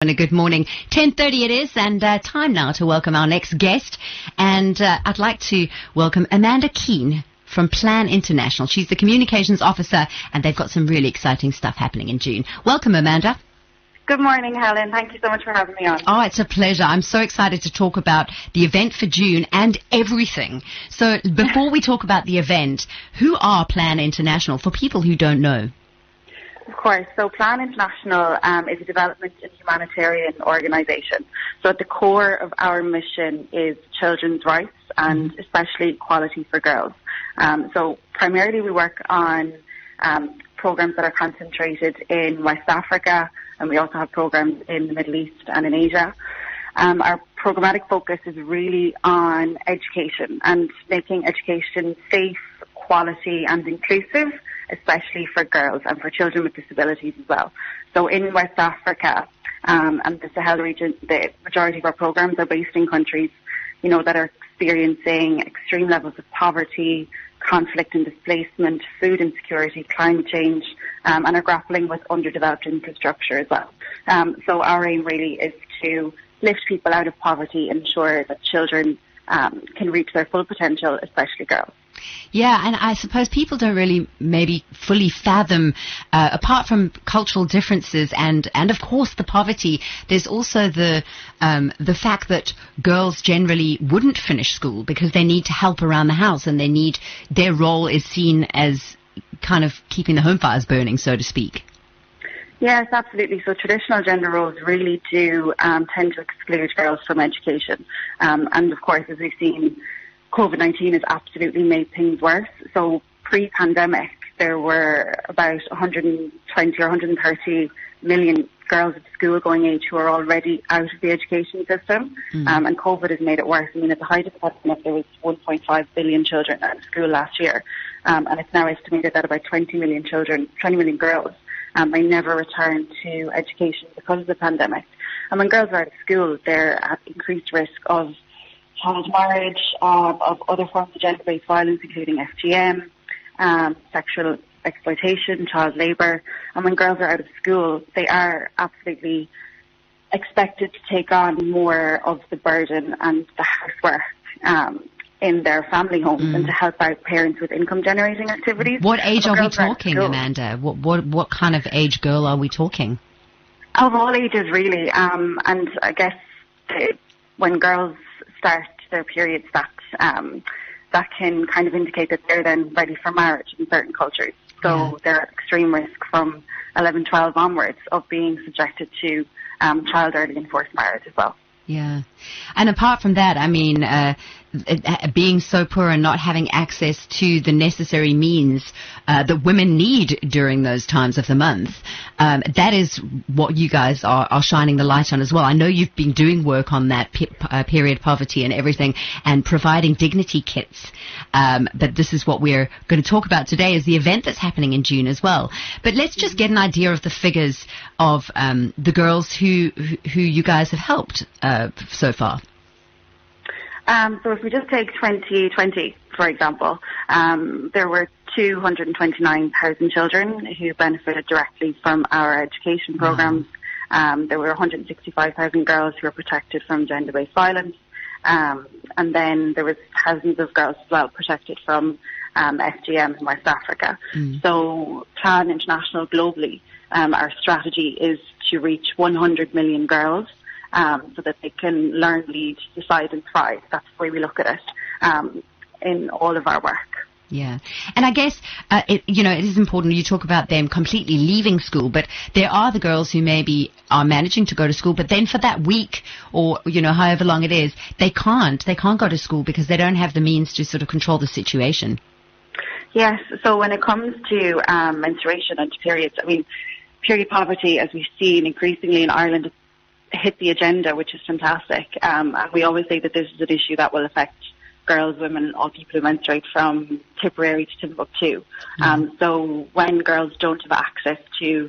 And a good morning. 10:30 it is, and time now to welcome our next guest. And I'd like to welcome Amanda Keane from Plan International. She's the communications officer, and they've got some really exciting stuff happening in June. Welcome, Amanda. Good morning, Helen. Thank you so much for having me on. Oh, it's a pleasure. I'm so excited to talk about the event for June and everything. So before we talk about the event, who are Plan International for people who don't know? Of course. So Plan International is a development and humanitarian organisation. So at the core of our mission is children's rights and especially equality for girls. So primarily we work on programs that are concentrated in West Africa, and we also have programs in the Middle East and in Asia. Our programmatic focus is really on education and making education safe, quality and inclusive, especially for girls and for children with disabilities as well. So in West Africa and the Sahel region, the majority of our programs are based in countries, that are experiencing extreme levels of poverty, conflict and displacement, food insecurity, climate change, and are grappling with underdeveloped infrastructure as well. So our aim really is to lift people out of poverty, ensure that children can reach their full potential, especially girls. Yeah, and I suppose people don't really maybe fully fathom, apart from cultural differences and of course the poverty, there's also the fact that girls generally wouldn't finish school because they need to help around the house, and their role is seen as kind of keeping the home fires burning, so to speak. Yes, absolutely. So traditional gender roles really do tend to exclude girls from education. And of course, as we've seen, COVID-19 has absolutely made things worse. So pre-pandemic, there were about 120 or 130 million girls of school-going age who are already out of the education system. And COVID has made it worse. I mean, at the height of the pandemic, there was 1.5 billion children out of school last year. And it's now estimated that about 20 million girls may never return to education because of the pandemic. And when girls are out of school, they're at increased risk of child marriage, of other forms of gender-based violence, including FGM, sexual exploitation, child labour. And when girls are out of school, they are absolutely expected to take on more of the burden and the housework in their family homes and to help out parents with income-generating activities. What age are we talking, Amanda? What kind of age girl are we talking? Of all ages, really. And I guess when girls start their periods, that can kind of indicate that they're then ready for marriage in certain cultures. So they're at extreme risk from 11, 12 onwards of being subjected to child early and forced marriage as well. Yeah. And apart from that, I mean, being so poor and not having access to the necessary means that women need during those times of the month, that is what you guys are shining the light on as well. I know you've been doing work on that period poverty and everything and providing dignity kits, but this is what we're going to talk about today, is the event that's happening in June as well. But let's just get an idea of the figures of the girls who you guys have helped so far. So if we just take 2020, for example, there were 229,000 children who benefited directly from our education programs. There were 165,000 girls who were protected from gender-based violence. And then there was thousands of girls as well protected from FGM in West Africa. So Plan International globally, our strategy is to reach 100 million girls so that they can learn, lead, decide and thrive. That's the way we look at it in all of our work. Yeah. And I guess, it is important you talk about them completely leaving school, but there are the girls who maybe are managing to go to school, but then for that week or, however long it is, they can't go to school because they don't have the means to sort of control the situation. Yes. So when it comes to menstruation and periods, I mean, period poverty, as we've seen increasingly in Ireland, hit the agenda, which is fantastic. And we always say that this is an issue that will affect girls, women, all people who menstruate from Tipperary to Timbuktu. So when girls don't have access to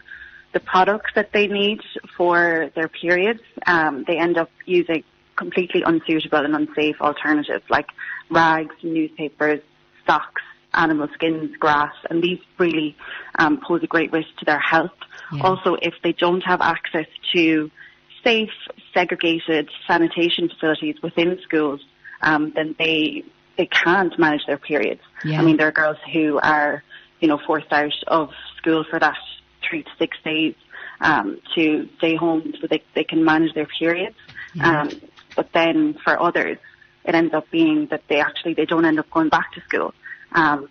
the products that they need for their periods, they end up using completely unsuitable and unsafe alternatives like rags, newspapers, socks, animal skins, grass, and these really pose a great risk to their health. Also, if they don't have access to safe, segregated sanitation facilities within schools, then they can't manage their periods. Yeah. I mean, there are girls who are, forced out of school for that 3 to 6 days to stay home so they can manage their periods. Yeah. But then for others, it ends up being that they don't end up going back to school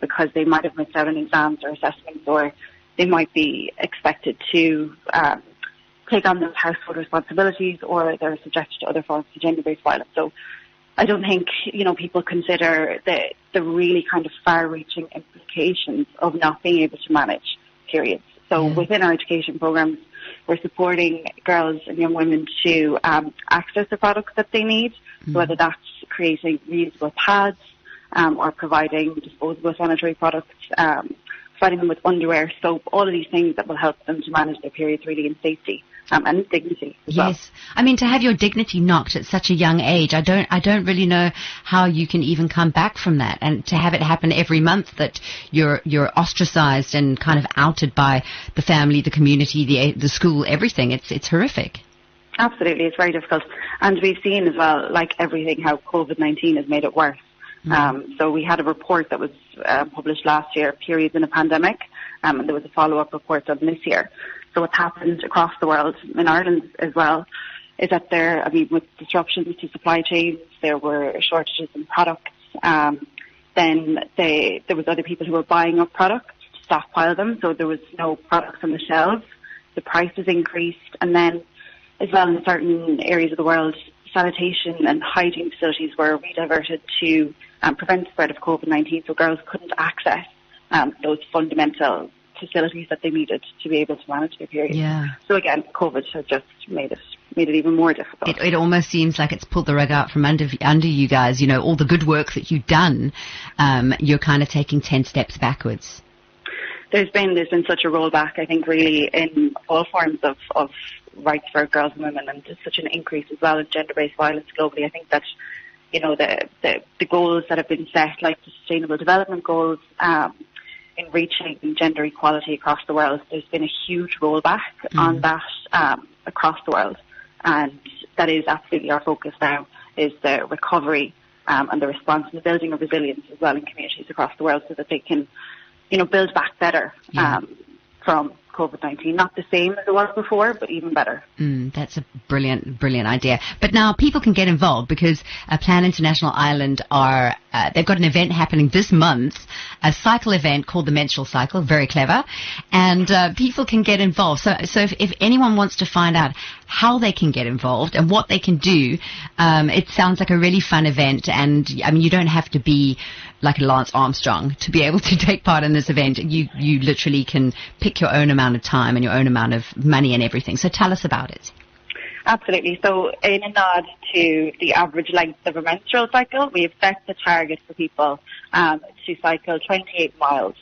because they might have missed out on exams or assessments, or they might be expected to take on those household responsibilities, or they're subjected to other forms of gender-based violence. So I don't think, people consider the really kind of far-reaching implications of not being able to manage periods. So within our education programs, we're supporting girls and young women to access the products that they need, whether that's creating reusable pads or providing disposable sanitary products, providing them with underwear, soap, all of these things that will help them to manage their periods really in safety and dignity as well. Yes. I mean, to have your dignity knocked at such a young age, I don't really know how you can even come back from that. And to have it happen every month, that you're ostracized and kind of outed by the family, the community, the school, everything. It's horrific. Absolutely. It's very difficult. And we've seen as well, like everything, how COVID-19 has made it worse. So we had a report that was published last year, Periods in a Pandemic, and there was a follow-up report done this year. So what's happened across the world, in Ireland as well, is that with disruptions to supply chains, there were shortages in products. Then there was other people who were buying up products to stockpile them, so there was no products on the shelves. The prices increased, and then as well in certain areas of the world, sanitation and hygiene facilities were rediverted to prevent the spread of COVID-19, so girls couldn't access those fundamental facilities that they needed to be able to manage their period. Yeah. So again, COVID has just made it even more difficult. It almost seems like it's pulled the rug out from under you guys. All the good work that you've done, you're kind of taking 10 steps backwards. There's been such a rollback, I think, really in all forms of rights for girls and women, and just such an increase as well in gender-based violence globally. I think that the goals that have been set, like the Sustainable Development Goals, in reaching gender equality across the world, there's been a huge rollback on that across the world, and that is absolutely our focus now, is the recovery and the response and the building of resilience as well in communities across the world, so that they can build back better from COVID-19. Not the same as it was before, but even better. That's a brilliant idea. But now people can get involved because Plan International Ireland they've got an event happening this month, a cycle event called the Menstrual Cycle, very clever, and people can get involved. So if anyone wants to find out how they can get involved and what they can do, it sounds like a really fun event. And I mean, you don't have to be like a Lance Armstrong to be able to take part in this event. You literally can pick your own amount of time and your own amount of money and everything. So tell us about it. Absolutely. So in a nod to the average length of a menstrual cycle, we have set the target for people to cycle 28 miles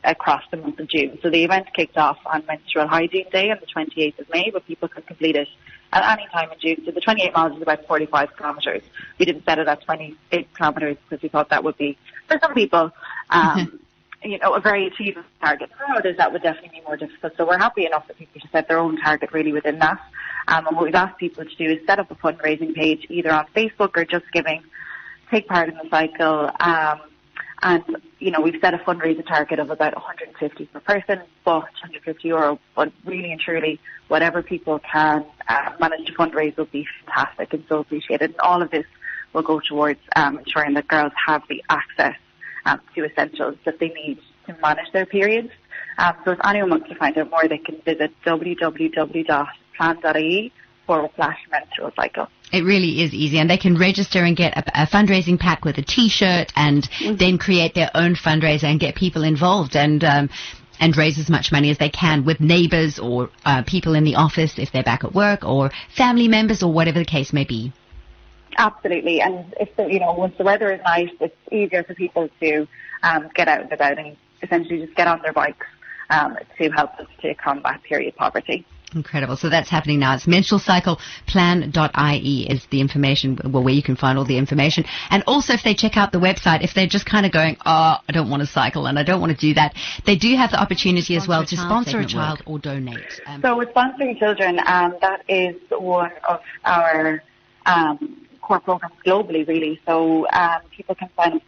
across the month of June. So the event kicked off on Menstrual Hygiene Day on the 28th of May, but people can complete it at any time in June. So the 28 miles is about 45 kilometres. We didn't set it at 28 kilometres because we thought that would be, for some people, a very achievable target. For others, that would definitely be more difficult. So we're happy enough for people to set their own target really within that. And what we've asked people to do is set up a fundraising page either on Facebook or Just Giving, take part in the cycle. And we've set a fundraising target of about 150 per person, but €150. But really and truly, whatever people can manage to fundraise will be fantastic and so appreciated. And all of this will go towards ensuring that girls have the access to essentials that they need to manage their periods. So if anyone wants to find out more, they can visit www.plan.ie/menstrual cycle. It really is easy, and they can register and get a fundraising pack with a T-shirt, and then create their own fundraiser and get people involved and raise as much money as they can with neighbours or people in the office if they're back at work, or family members, or whatever the case may be. Absolutely, and if once the weather is nice, it's easier for people to get out and about and essentially just get on their bikes to help us to combat period poverty. Incredible. So that's happening now. It's menstrualcycleplan.ie is the information, well, where you can find all the information. And also, if they check out the website, if they're just kind of going, oh, I don't want to cycle and I don't want to do that, they do have the opportunity as well to sponsor a child or donate. So with sponsoring children, that is one of our core programs globally, really. So people can sign up